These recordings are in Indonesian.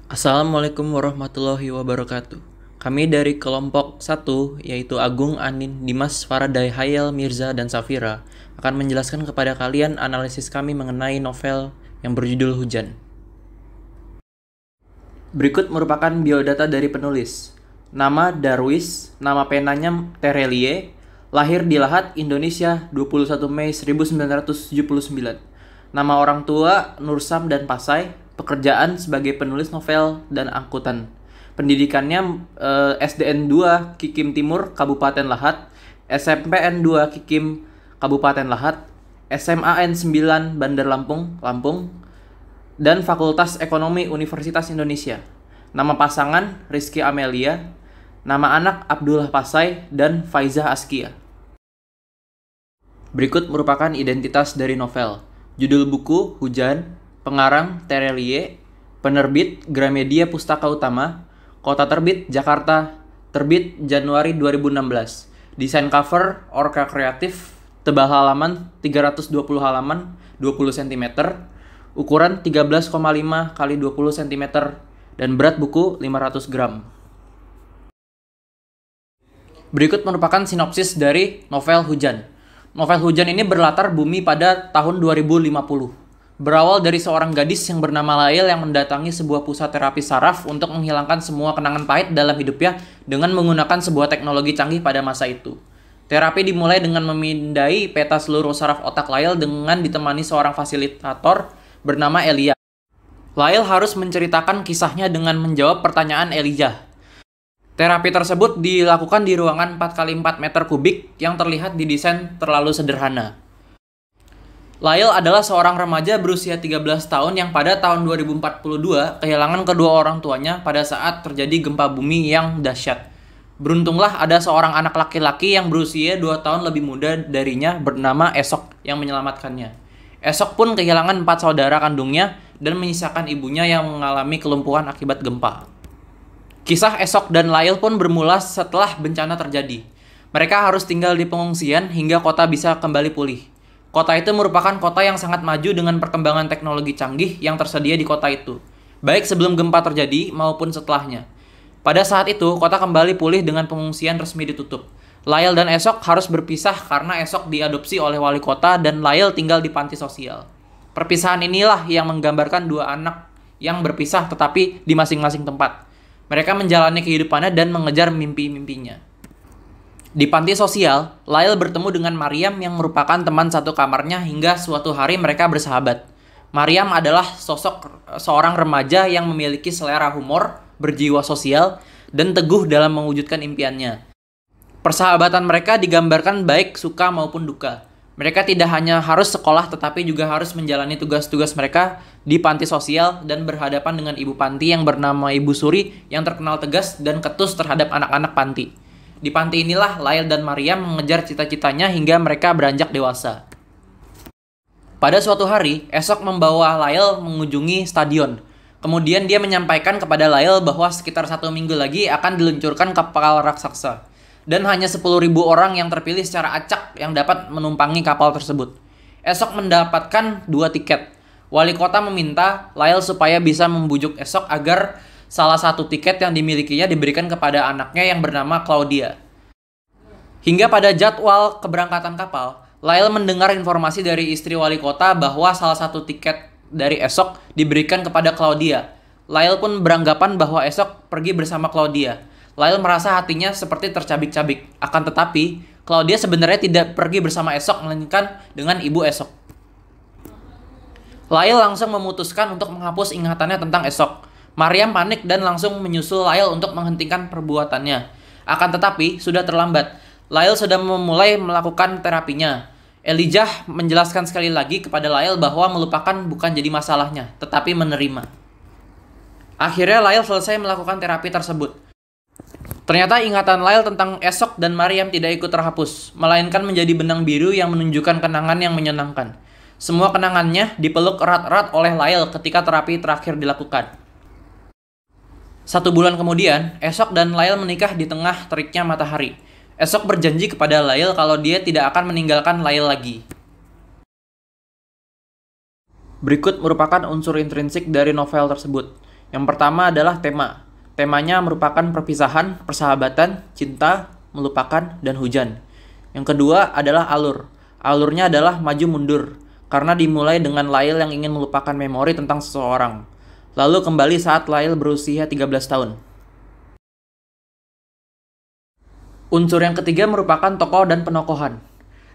Assalamualaikum warahmatullahi wabarakatuh. Kami dari kelompok 1, yaitu Agung, Anin, Dimas, Faraday, Hayal, Mirza, dan Safira, akan menjelaskan kepada kalian analisis kami mengenai novel yang berjudul Hujan. Berikut merupakan biodata dari penulis. Nama Darwis, nama penanya Terelie, lahir di Lahat, Indonesia 21 Mei 1979. Nama orang tua Nursam dan Pasai, pekerjaan sebagai penulis novel dan angkutan. Pendidikannya SDN 2 Kikim Timur, Kabupaten Lahat, SMPN 2 Kikim, Kabupaten Lahat, SMAN 9 Bandar Lampung, dan Fakultas Ekonomi Universitas Indonesia. Nama pasangan Rizky Amelia, nama anak Abdullah Pasai dan Faizah Askia. Berikut merupakan identitas dari novel. Judul buku Hujan, pengarang Terelie, penerbit Gramedia Pustaka Utama, kota terbit Jakarta, terbit Januari 2016. Desain cover Orca Kreatif, tebal halaman 320 halaman, 20 cm, ukuran 13,5 x 20 cm, dan berat buku 500 gram. Berikut merupakan sinopsis dari novel Hujan. Novel Hujan ini berlatar bumi pada tahun 2050. Berawal dari seorang gadis yang bernama Lail yang mendatangi sebuah pusat terapi saraf untuk menghilangkan semua kenangan pahit dalam hidupnya dengan menggunakan sebuah teknologi canggih pada masa itu. Terapi dimulai dengan memindai peta seluruh saraf otak Lail dengan ditemani seorang fasilitator bernama Elia. Lail harus menceritakan kisahnya dengan menjawab pertanyaan Elijah. Terapi tersebut dilakukan di ruangan 4x4 meter kubik yang terlihat didesain terlalu sederhana. Lail adalah seorang remaja berusia 13 tahun yang pada tahun 2042 kehilangan kedua orang tuanya pada saat terjadi gempa bumi yang dahsyat. Beruntunglah ada seorang anak laki-laki yang berusia 2 tahun lebih muda darinya bernama Esok yang menyelamatkannya. Esok pun kehilangan 4 saudara kandungnya dan menyisakan ibunya yang mengalami kelumpuhan akibat gempa. Kisah Esok dan Lail pun bermula setelah bencana terjadi. Mereka harus tinggal di pengungsian hingga kota bisa kembali pulih. Kota itu merupakan kota yang sangat maju dengan perkembangan teknologi canggih yang tersedia di kota itu, baik sebelum gempa terjadi maupun setelahnya. Pada saat itu, kota kembali pulih dengan pengungsian resmi ditutup. Lail dan Esok harus berpisah karena Esok diadopsi oleh wali kota dan Lail tinggal di panti sosial. Perpisahan inilah yang menggambarkan dua anak yang berpisah tetapi di masing-masing tempat. Mereka menjalani kehidupannya dan mengejar mimpi-mimpinya. Di panti sosial, Lail bertemu dengan Mariam yang merupakan teman satu kamarnya hingga suatu hari mereka bersahabat. Mariam adalah sosok seorang remaja yang memiliki selera humor, berjiwa sosial, dan teguh dalam mewujudkan impiannya. Persahabatan mereka digambarkan baik suka maupun duka. Mereka tidak hanya harus sekolah tetapi juga harus menjalani tugas-tugas mereka di panti sosial dan berhadapan dengan ibu panti yang bernama Ibu Suri yang terkenal tegas dan ketus terhadap anak-anak panti. Di panti inilah Lail dan Mariam mengejar cita-citanya hingga mereka beranjak dewasa. Pada suatu hari, Esok membawa Lail mengunjungi stadion. Kemudian dia menyampaikan kepada Lail bahwa sekitar 1 minggu lagi akan diluncurkan kapal raksasa. Dan hanya 10.000 orang yang terpilih secara acak yang dapat menumpangi kapal tersebut. Esok mendapatkan 2 tiket. Wali kota meminta Lail supaya bisa membujuk Esok agar salah satu tiket yang dimilikinya diberikan kepada anaknya yang bernama Claudia. Hingga pada jadwal keberangkatan kapal, Lail mendengar informasi dari istri wali kota bahwa salah satu tiket dari Esok diberikan kepada Claudia. Lail pun beranggapan bahwa Esok pergi bersama Claudia. Lail merasa hatinya seperti tercabik-cabik. Akan tetapi, Claudia sebenarnya tidak pergi bersama Esok, melainkan dengan ibu Esok. Lail langsung memutuskan untuk menghapus ingatannya tentang Esok. Mariam panik dan langsung menyusul Lail untuk menghentikan perbuatannya. Akan tetapi, sudah terlambat. Lail sudah memulai melakukan terapinya. Elijah menjelaskan sekali lagi kepada Lail bahwa melupakan bukan jadi masalahnya, tetapi menerima. Akhirnya Lail selesai melakukan terapi tersebut. Ternyata ingatan Lail tentang Esok dan Mariam tidak ikut terhapus, melainkan menjadi benang biru yang menunjukkan kenangan yang menyenangkan. Semua kenangannya dipeluk erat-erat oleh Lail ketika terapi terakhir dilakukan. 1 bulan kemudian, Esok dan Lail menikah di tengah teriknya matahari. Esok berjanji kepada Lail kalau dia tidak akan meninggalkan Lail lagi. Berikut merupakan unsur intrinsik dari novel tersebut. Yang pertama adalah tema. Temanya merupakan perpisahan, persahabatan, cinta, melupakan, dan hujan. Yang kedua adalah alur. Alurnya adalah maju mundur, karena dimulai dengan Lyle yang ingin melupakan memori tentang seseorang. Lalu kembali saat Lyle berusia 13 tahun. Unsur yang ketiga merupakan tokoh dan penokohan.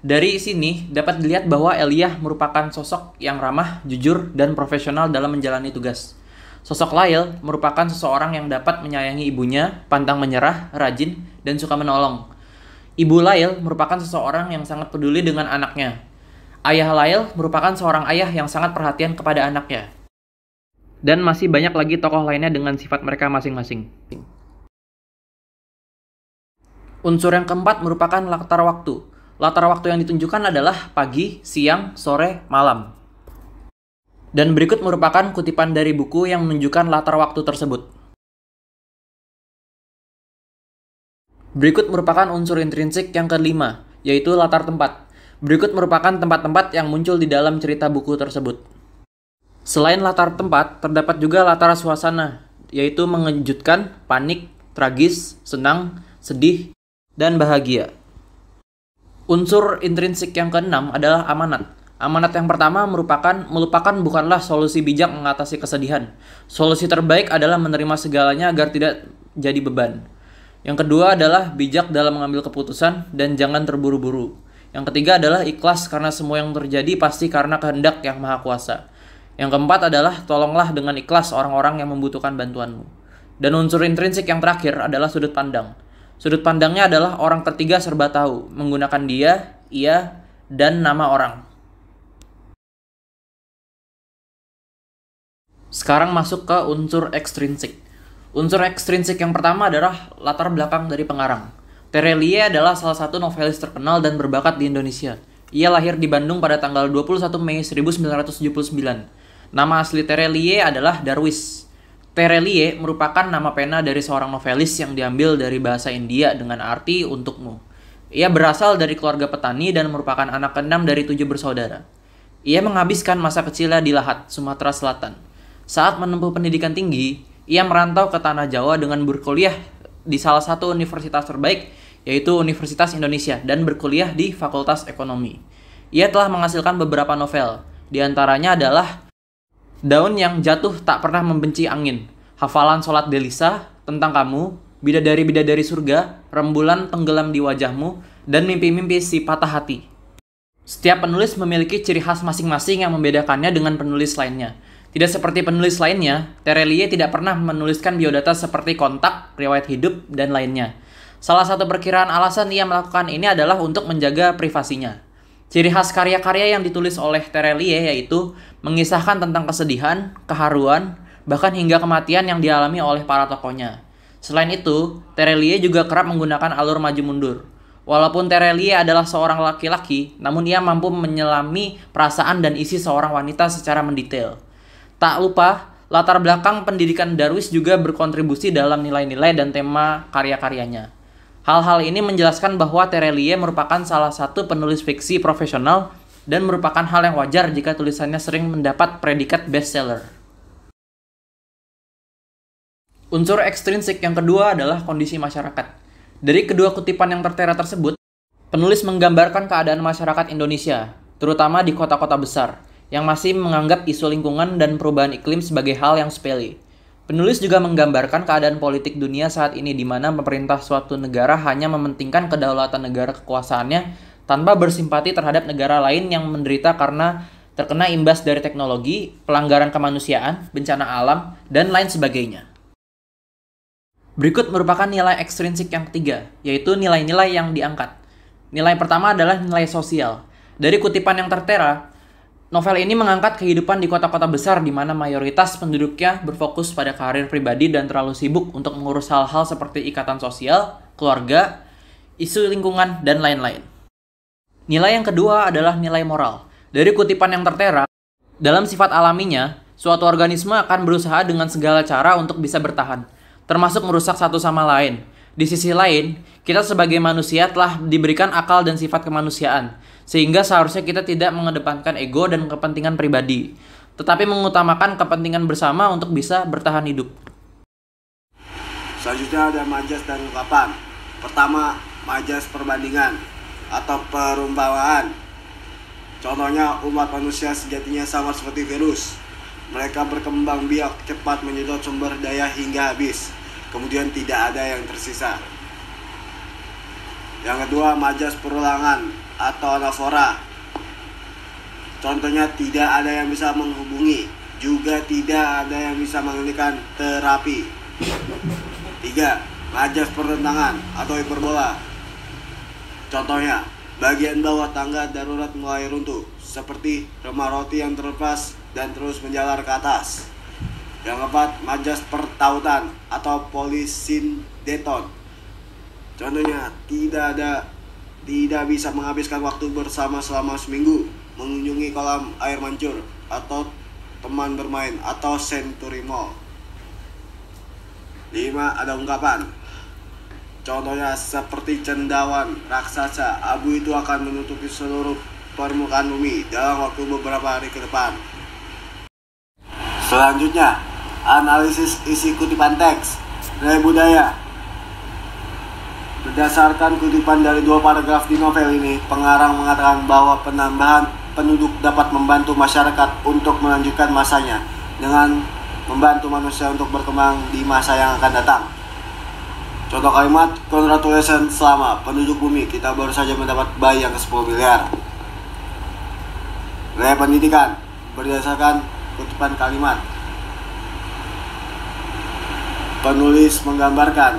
Dari sini dapat dilihat bahwa Elijah merupakan sosok yang ramah, jujur, dan profesional dalam menjalani tugas. Sosok Lyle merupakan seseorang yang dapat menyayangi ibunya, pantang menyerah, rajin, dan suka menolong. Ibu Lyle merupakan seseorang yang sangat peduli dengan anaknya. Ayah Lyle merupakan seorang ayah yang sangat perhatian kepada anaknya. Dan masih banyak lagi tokoh lainnya dengan sifat mereka masing-masing. Unsur yang keempat merupakan latar waktu. Latar waktu yang ditunjukkan adalah pagi, siang, sore, malam. Dan berikut merupakan kutipan dari buku yang menunjukkan latar waktu tersebut. Berikut merupakan unsur intrinsik yang kelima, yaitu latar tempat. Berikut merupakan tempat-tempat yang muncul di dalam cerita buku tersebut. Selain latar tempat, terdapat juga latar suasana, yaitu mengejutkan, panik, tragis, senang, sedih, dan bahagia. Unsur intrinsik yang keenam adalah amanat. Amanat yang pertama merupakan melupakan bukanlah solusi bijak mengatasi kesedihan. Solusi terbaik adalah menerima segalanya agar tidak jadi beban. Yang kedua adalah bijak dalam mengambil keputusan dan jangan terburu-buru. Yang ketiga adalah ikhlas karena semua yang terjadi pasti karena kehendak yang maha kuasa. Yang keempat adalah tolonglah dengan ikhlas orang-orang yang membutuhkan bantuanmu. Dan unsur intrinsik yang terakhir adalah sudut pandang. Sudut pandangnya adalah orang ketiga serba tahu, menggunakan dia, ia, dan nama orang. Sekarang masuk ke unsur ekstrinsik. Unsur ekstrinsik yang pertama adalah latar belakang dari pengarang. Terelie adalah salah satu novelis terkenal dan berbakat di Indonesia. Ia lahir di Bandung pada tanggal 21 Mei 1979. Nama asli Terelie adalah Darwis. Terelie merupakan nama pena dari seorang novelis yang diambil dari bahasa India dengan arti untukmu. Ia berasal dari keluarga petani dan merupakan anak ke-6 dari 7 bersaudara. Ia menghabiskan masa kecilnya di Lahat, Sumatera Selatan. Saat menempuh pendidikan tinggi, ia merantau ke Tanah Jawa dengan berkuliah di salah satu universitas terbaik, yaitu Universitas Indonesia, dan berkuliah di Fakultas Ekonomi. Ia telah menghasilkan beberapa novel, di antaranya adalah Daun yang Jatuh Tak Pernah Membenci Angin, Hafalan Sholat Delisa, Tentang Kamu, Bidadari-Bidadari Surga, Rembulan Tenggelam di Wajahmu, dan Mimpi-Mimpi Si Patah Hati. Setiap penulis memiliki ciri khas masing-masing yang membedakannya dengan penulis lainnya. Tidak seperti penulis lainnya, Terelie tidak pernah menuliskan biodata seperti kontak, riwayat hidup, dan lainnya. Salah satu perkiraan alasan ia melakukan ini adalah untuk menjaga privasinya. Ciri khas karya-karya yang ditulis oleh Terelie yaitu mengisahkan tentang kesedihan, keharuan, bahkan hingga kematian yang dialami oleh para tokohnya. Selain itu, Terelie juga kerap menggunakan alur maju mundur. Walaupun Terelie adalah seorang laki-laki, namun ia mampu menyelami perasaan dan isi seorang wanita secara mendetail. Tak lupa, latar belakang pendidikan Darwis juga berkontribusi dalam nilai-nilai dan tema karya-karyanya. Hal-hal ini menjelaskan bahwa Terelie merupakan salah satu penulis fiksi profesional dan merupakan hal yang wajar jika tulisannya sering mendapat predikat bestseller. Unsur ekstrinsik yang kedua adalah kondisi masyarakat. Dari kedua kutipan yang tertera tersebut, penulis menggambarkan keadaan masyarakat Indonesia, terutama di kota-kota besar, yang masih menganggap isu lingkungan dan perubahan iklim sebagai hal yang sepele. Penulis juga menggambarkan keadaan politik dunia saat ini di mana pemerintah suatu negara hanya mementingkan kedaulatan negara kekuasaannya tanpa bersimpati terhadap negara lain yang menderita karena terkena imbas dari teknologi, pelanggaran kemanusiaan, bencana alam, dan lain sebagainya. Berikut merupakan nilai ekstrinsik yang ketiga, yaitu nilai-nilai yang diangkat. Nilai pertama adalah nilai sosial. Dari kutipan yang tertera, novel ini mengangkat kehidupan di kota-kota besar di mana mayoritas penduduknya berfokus pada karir pribadi dan terlalu sibuk untuk mengurus hal-hal seperti ikatan sosial, keluarga, isu lingkungan, dan lain-lain. Nilai yang kedua adalah nilai moral. Dari kutipan yang tertera, dalam sifat alaminya, suatu organisme akan berusaha dengan segala cara untuk bisa bertahan, termasuk merusak satu sama lain. Di sisi lain, kita sebagai manusia telah diberikan akal dan sifat kemanusiaan, sehingga seharusnya kita tidak mengedepankan ego dan kepentingan pribadi. tetapi mengutamakan kepentingan bersama untuk bisa bertahan hidup. Selanjutnya ada majas dan ungkapan. Pertama, majas perbandingan atau perumpamaan. Contohnya, umat manusia sejatinya sama seperti virus. Mereka berkembang biak cepat menyedot sumber daya hingga habis. Kemudian tidak ada yang tersisa. Yang kedua, majas perulangan atau anafora. Contohnya, tidak ada yang bisa menghubungi, juga tidak ada yang bisa menghentikan terapi. 3. Majas pertentangan atau hiperbola. Contohnya, bagian bawah tangga darurat mulai runtuh, seperti remah roti yang terlepas dan terus menjalar ke atas. Yang keempat, majas pertautan atau polisindeton. Contohnya, tidak bisa menghabiskan waktu bersama selama seminggu, mengunjungi kolam air mancur, atau teman bermain, atau Century Mall. 5. Ada ungkapan. Contohnya seperti cendawan raksasa, abu itu akan menutupi seluruh permukaan bumi dalam waktu beberapa hari ke depan. Selanjutnya, analisis isi kutipan teks. Nilai budaya. Berdasarkan kutipan dari 2 paragraf di novel ini, pengarang mengatakan bahwa penambahan penduduk dapat membantu masyarakat untuk melanjutkan masanya dengan membantu manusia untuk berkembang di masa yang akan datang. Contoh kalimat, congratulations, selama penduduk bumi kita baru saja mendapat bayi yang ke-10 miliar. Nilai pendidikan berdasarkan kutipan kalimat. Penulis menggambarkan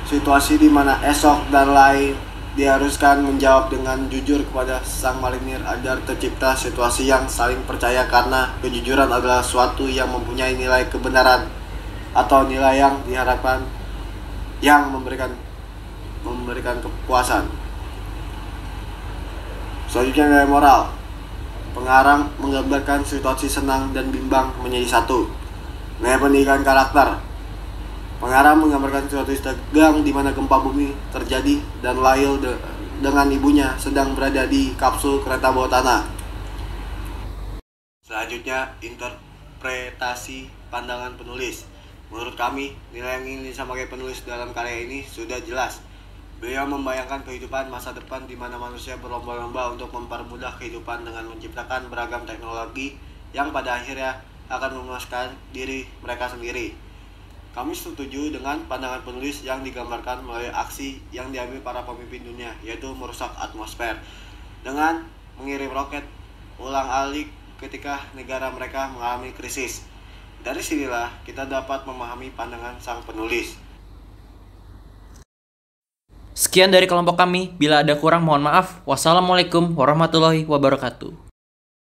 situasi di mana esok dan lain diharuskan menjawab dengan jujur kepada sang marinir agar tercipta situasi yang saling percaya, karena kejujuran adalah suatu yang mempunyai nilai kebenaran atau nilai yang diharapkan yang memberikan kepuasan. Selanjutnya, nilai moral. Pengarang menggambarkan situasi senang dan bimbang menjadi satu. Nilai pendidikan karakter. Pengarang menggambarkan situasi tegang di mana gempa bumi terjadi dan Lyle dengan ibunya sedang berada di kapsul kereta bawah tanah. Selanjutnya, interpretasi pandangan penulis. Menurut kami, nilai yang ingin disampaikan penulis dalam karya ini sudah jelas. Beliau membayangkan kehidupan masa depan di mana manusia berlomba-lomba untuk mempermudah kehidupan dengan menciptakan beragam teknologi yang pada akhirnya akan memuaskan diri mereka sendiri. Kami setuju dengan pandangan penulis yang digambarkan melalui aksi yang diambil para pemimpin dunia, yaitu merusak atmosfer dengan mengirim roket ulang-alik ketika negara mereka mengalami krisis. Dari sinilah kita dapat memahami pandangan sang penulis. Sekian dari kelompok kami. Bila ada kurang, mohon maaf. Wassalamualaikum warahmatullahi wabarakatuh.